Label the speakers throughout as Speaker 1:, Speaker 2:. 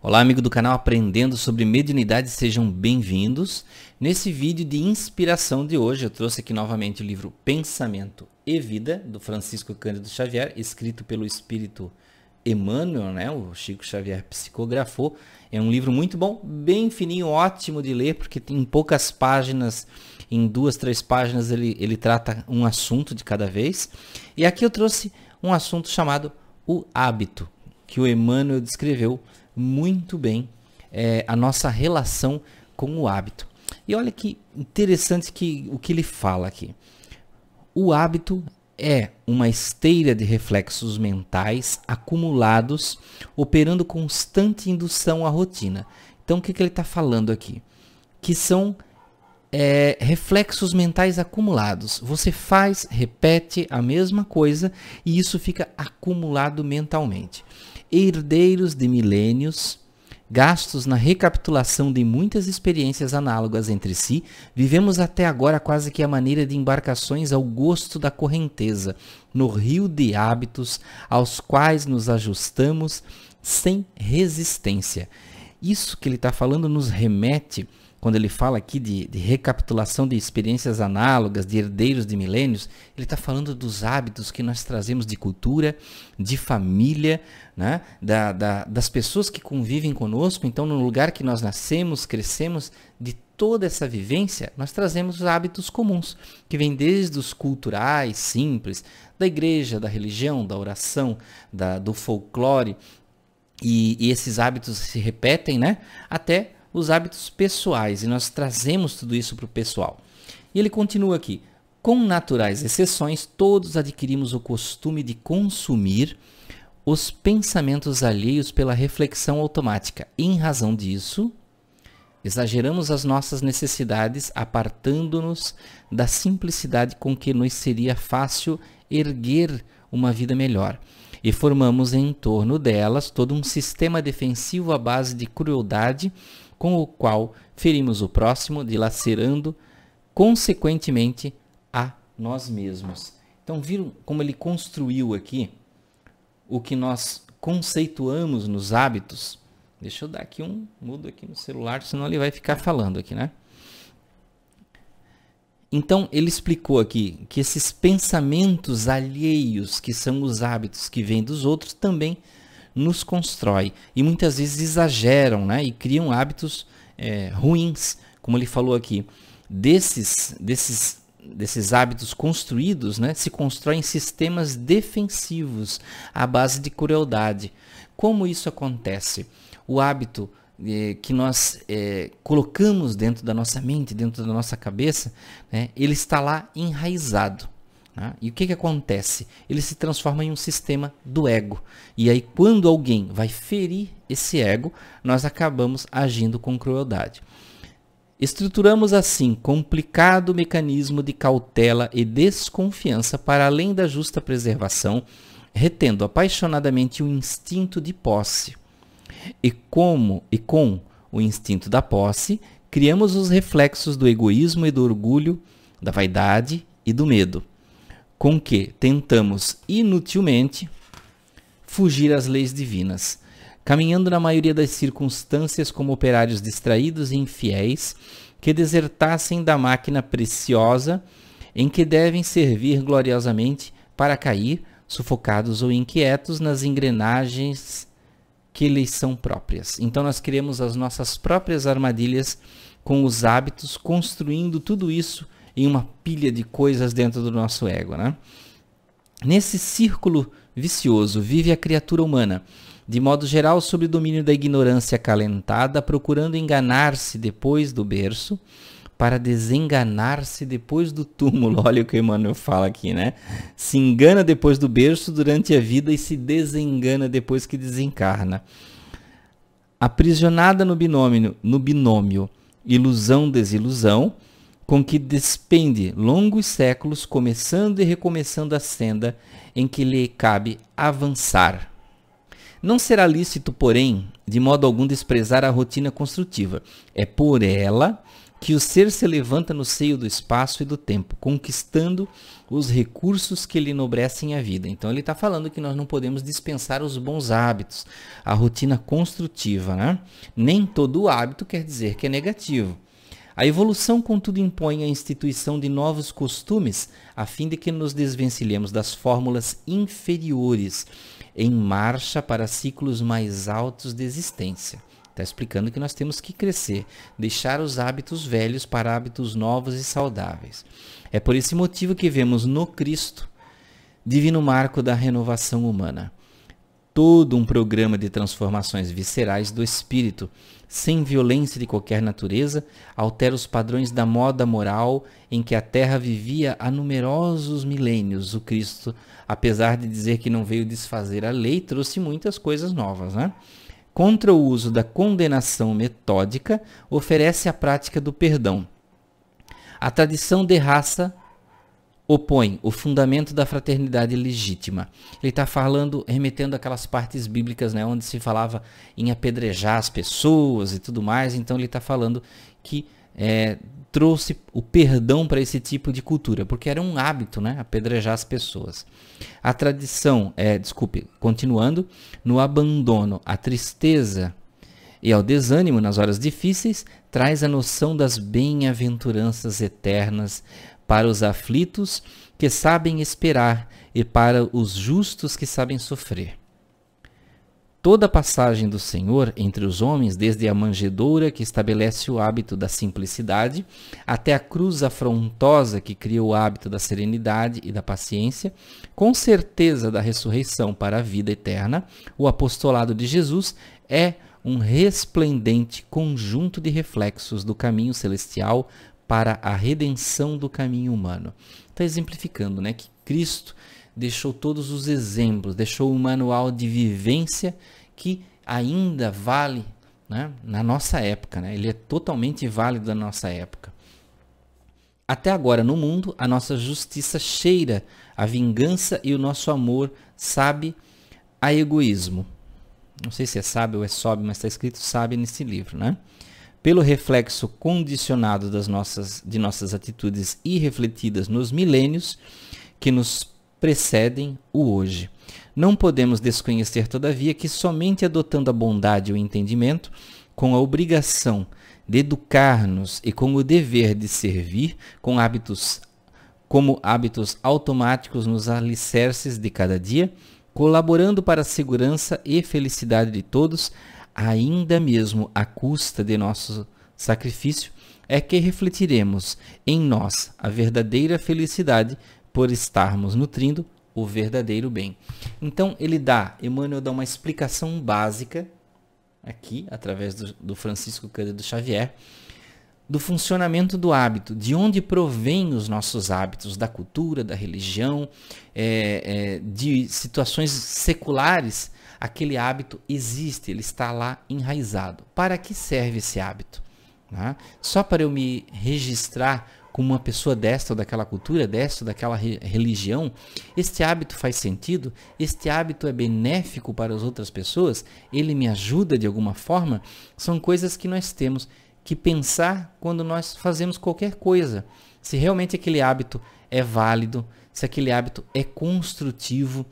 Speaker 1: Olá, amigo do canal Aprendendo sobre Mediunidade, sejam bem-vindos. Nesse vídeo de inspiração de hoje, eu trouxe aqui novamente o livro Pensamento e Vida, do Francisco Cândido Xavier, escrito pelo Espírito Emmanuel, né? O Chico Xavier psicografou. É um livro muito bom, bem fininho, ótimo de ler, porque tem poucas páginas, em 2, 3 páginas ele trata um assunto de cada vez. E aqui eu trouxe um assunto chamado o hábito, que o Emmanuel descreveu muito bem a nossa relação com o hábito. E olha que interessante o que ele fala aqui. O hábito é uma esteira de reflexos mentais acumulados, operando constante indução à rotina. Então, o que ele está falando aqui? Que são reflexos mentais acumulados. Você faz, repete a mesma coisa e isso fica acumulado mentalmente. Herdeiros de milênios, gastos na recapitulação de muitas experiências análogas entre si, vivemos até agora quase que a maneira de embarcações ao gosto da correnteza, no rio de hábitos aos quais nos ajustamos sem resistência. Isso que ele está falando nos remete, quando ele fala aqui de recapitulação de experiências análogas, de herdeiros de milênios, ele está falando dos hábitos que nós trazemos de cultura, de família, né? Das pessoas que convivem conosco. Então, no lugar que nós nascemos, crescemos, de toda essa vivência, nós trazemos hábitos comuns, que vêm desde os culturais, simples, da igreja, da religião, da oração, do folclore, e esses hábitos se repetem, né? Até os hábitos pessoais, e nós trazemos tudo isso para o pessoal. E ele continua aqui: com naturais exceções, todos adquirimos o costume de consumir os pensamentos alheios pela reflexão automática. Em razão disso, exageramos as nossas necessidades, apartando-nos da simplicidade com que nos seria fácil erguer uma vida melhor. E formamos em torno delas todo um sistema defensivo à base de crueldade, com o qual ferimos o próximo, dilacerando, consequentemente, a nós mesmos. Então, viram como ele construiu aqui o que nós conceituamos nos hábitos? Deixa eu dar aqui um mudo aqui no celular, senão ele vai ficar falando aqui, né? Então, ele explicou aqui que esses pensamentos alheios, que são os hábitos que vêm dos outros, também nos constrói e muitas vezes exageram, né? E criam hábitos ruins, como ele falou aqui. Desses hábitos construídos, né, se constroem sistemas defensivos à base de crueldade. Como isso acontece? O hábito que nós colocamos dentro da nossa mente, dentro da nossa cabeça, né, ele está lá enraizado. E o que acontece? Ele se transforma em um sistema do ego. E aí, quando alguém vai ferir esse ego, nós acabamos agindo com crueldade. Estruturamos assim complicado mecanismo de cautela e desconfiança para além da justa preservação, retendo apaixonadamente o instinto de posse. E com o instinto da posse, criamos os reflexos do egoísmo e do orgulho, da vaidade e do medo, com que tentamos inutilmente fugir às leis divinas, caminhando na maioria das circunstâncias como operários distraídos e infiéis que desertassem da máquina preciosa em que devem servir gloriosamente para cair, sufocados ou inquietos nas engrenagens que lhes são próprias. Então nós criamos as nossas próprias armadilhas com os hábitos, construindo tudo isso em uma pilha de coisas dentro do nosso ego, né? Nesse círculo vicioso vive a criatura humana, de modo geral sob o domínio da ignorância acalentada, procurando enganar-se depois do berço, para desenganar-se depois do túmulo. Olha o que o Emmanuel fala aqui, né? Se engana depois do berço durante a vida e se desengana depois que desencarna. Aprisionada no binômio ilusão-desilusão, com que despende longos séculos, começando e recomeçando a senda em que lhe cabe avançar. Não será lícito, porém, de modo algum desprezar a rotina construtiva. É por ela que o ser se levanta no seio do espaço e do tempo, conquistando os recursos que lhe enobrecem a vida. Então ele está falando que nós não podemos dispensar os bons hábitos, a rotina construtiva, né? Nem todo hábito quer dizer que é negativo. A evolução, contudo, impõe a instituição de novos costumes, a fim de que nos desvencilhemos das fórmulas inferiores, em marcha para ciclos mais altos de existência. Está explicando que nós temos que crescer, deixar os hábitos velhos para hábitos novos e saudáveis. É por esse motivo que vemos no Cristo, divino marco da renovação humana, todo um programa de transformações viscerais do espírito, sem violência de qualquer natureza, altera os padrões da moda moral em que a Terra vivia há numerosos milênios. O Cristo, apesar de dizer que não veio desfazer a lei, trouxe muitas coisas novas, né? Contra o uso da condenação metódica, oferece a prática do perdão. A tradição de raça opõe o fundamento da fraternidade legítima. Ele está falando, remetendo aquelas partes bíblicas, né, onde se falava em apedrejar as pessoas e tudo mais. Então ele está falando que trouxe o perdão para esse tipo de cultura, porque era um hábito, né, apedrejar as pessoas. A tradição, continuando, no abandono, à tristeza e ao desânimo nas horas difíceis, traz a noção das bem-aventuranças eternas para os aflitos que sabem esperar e para os justos que sabem sofrer. Toda a passagem do Senhor entre os homens, desde a manjedoura que estabelece o hábito da simplicidade, até a cruz afrontosa que cria o hábito da serenidade e da paciência, com certeza da ressurreição para a vida eterna, o apostolado de Jesus é um resplendente conjunto de reflexos do caminho celestial para a redenção do caminho humano. Está exemplificando, né, que Cristo deixou todos os exemplos, deixou um manual de vivência que ainda vale, né, na nossa época, né? Ele é totalmente válido na nossa época. Até agora no mundo, a nossa justiça cheira a vingança e o nosso amor sabe a egoísmo. Não sei se é sabe ou é sobe, mas está escrito sabe nesse livro, né? Pelo reflexo condicionado de nossas atitudes irrefletidas nos milênios que nos precedem o hoje. Não podemos desconhecer, todavia, que somente adotando a bondade e o entendimento, com a obrigação de educar-nos e com o dever de servir, como hábitos automáticos nos alicerces de cada dia, colaborando para a segurança e felicidade de todos, ainda mesmo à custa de nosso sacrifício, é que refletiremos em nós a verdadeira felicidade por estarmos nutrindo o verdadeiro bem. Então Emmanuel dá uma explicação básica aqui, através do Francisco Cândido Xavier, do funcionamento do hábito, de onde provém os nossos hábitos, da cultura, da religião, de situações seculares. Aquele hábito existe, ele está lá enraizado. Para que serve esse hábito? Né? Só para eu me registrar como uma pessoa desta ou daquela cultura, desta ou daquela religião? Este hábito faz sentido? Este hábito é benéfico para as outras pessoas? Ele me ajuda de alguma forma? São coisas que nós temos que pensar quando nós fazemos qualquer coisa. Se realmente aquele hábito é válido, se aquele hábito é construtivo.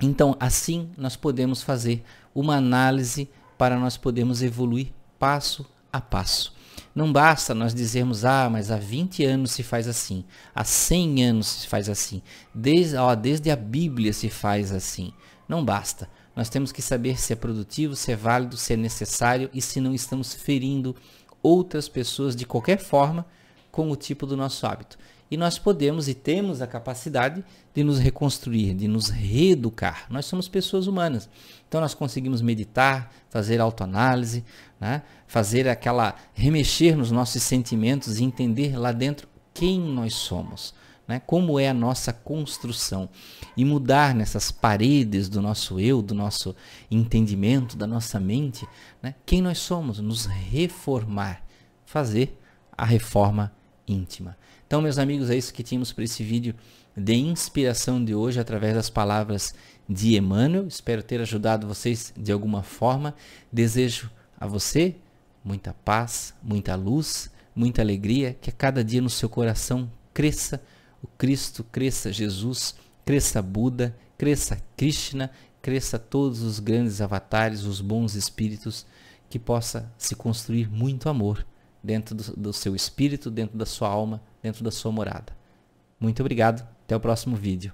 Speaker 1: Então, assim, nós podemos fazer uma análise para nós podermos evoluir passo a passo. Não basta nós dizermos, mas há 20 anos se faz assim, há 100 anos se faz assim, desde a Bíblia se faz assim. Não basta. Nós temos que saber se é produtivo, se é válido, se é necessário e se não estamos ferindo outras pessoas de qualquer forma com o tipo do nosso hábito. E nós podemos e temos a capacidade de nos reconstruir, de nos reeducar. Nós somos pessoas humanas. Então nós conseguimos meditar, fazer autoanálise, né? Remexer nos nossos sentimentos e entender lá dentro quem nós somos, né? Como é a nossa construção. E mudar nessas paredes do nosso eu, do nosso entendimento, da nossa mente, né? Quem nós somos, nos reformar, fazer a reforma íntima. Então, meus amigos, é isso que tínhamos para esse vídeo de inspiração de hoje, através das palavras de Emmanuel. Espero ter ajudado vocês de alguma forma. Desejo a você muita paz, muita luz muita alegria, que a cada dia no seu coração cresça o Cristo, cresça Jesus, cresça Buda, cresça Krishna, cresça todos os grandes avatares, os bons espíritos, que possa se construir muito amor dentro do seu espírito, dentro da sua alma, dentro da sua morada. Muito obrigado, até o próximo vídeo.